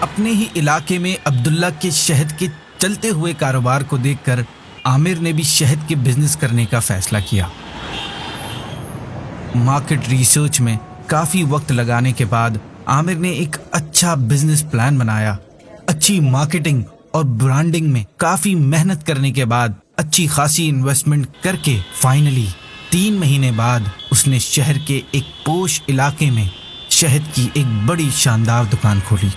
اپنے ہی علاقے میں عبداللہ کے شہد کے چلتے ہوئے کاروبار کو دیکھ کر عامر نے بھی شہد کے بزنس کرنے کا فیصلہ کیا۔ مارکیٹ ریسرچ میں کافی وقت لگانے کے بعد عامر نے ایک اچھا بزنس پلان بنایا۔ اچھی مارکیٹنگ اور برانڈنگ میں کافی محنت کرنے کے بعد اچھی خاصی انویسٹمنٹ کر کے فائنلی 3 مہینے بعد اس نے شہر کے ایک پوش علاقے میں شہد کی ایک بڑی شاندار دکان کھولی۔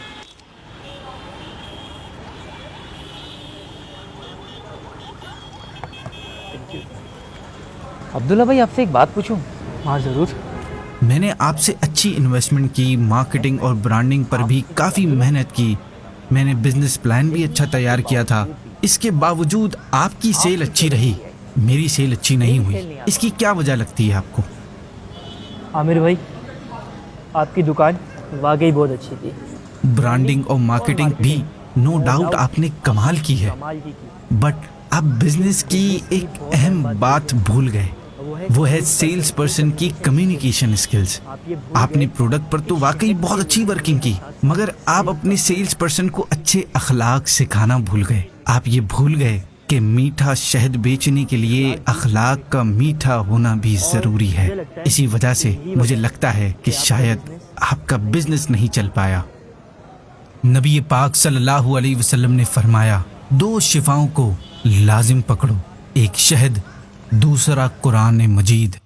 عبداللہ بھائی آپ سے ایک بات پوچھوں؟ ہاں ضرور۔ میں نے آپ سے اچھی انویسٹمنٹ کی، مارکیٹنگ اور برانڈنگ پر بھی کافی محنت کی، میں نے بزنس پلان بھی اچھا تیار کیا تھا، اس کے باوجود آپ کی سیل اچھی رہی، میری سیل اچھی نہیں ہوئی، اس کی کیا وجہ لگتی ہے آپ کو؟ عامر بھائی آپ کی دکان واقعی بہت اچھی تھی، برانڈنگ اور مارکیٹنگ بھی نو ڈاؤٹ آپ نے کمال کی ہے، بٹ آپ بزنس کی ایک اہم بات بھول گئے، وہ ہے سیلز پرسن کی کمیونیکیشن اسکلز۔ آپ نے پروڈکٹ پر تو واقعی بہت اچھی ورکنگ کی، مگر آپ اپنے سیلز پرسن کو اچھے اخلاق سکھانا بھول گئے۔ آپ یہ بھول گئے کہ میٹھا شہد بیچنے کے لیے اخلاق کا میٹھا ہونا بھی ضروری ہے۔ اسی وجہ سے مجھے لگتا ہے کہ شاید آپ کا بزنس نہیں چل پایا۔ نبی پاک صلی اللہ علیہ وسلم نے فرمایا، 2 شفاؤں کو لازم پکڑو، ایک شہد، دوسرا قرآن مجید۔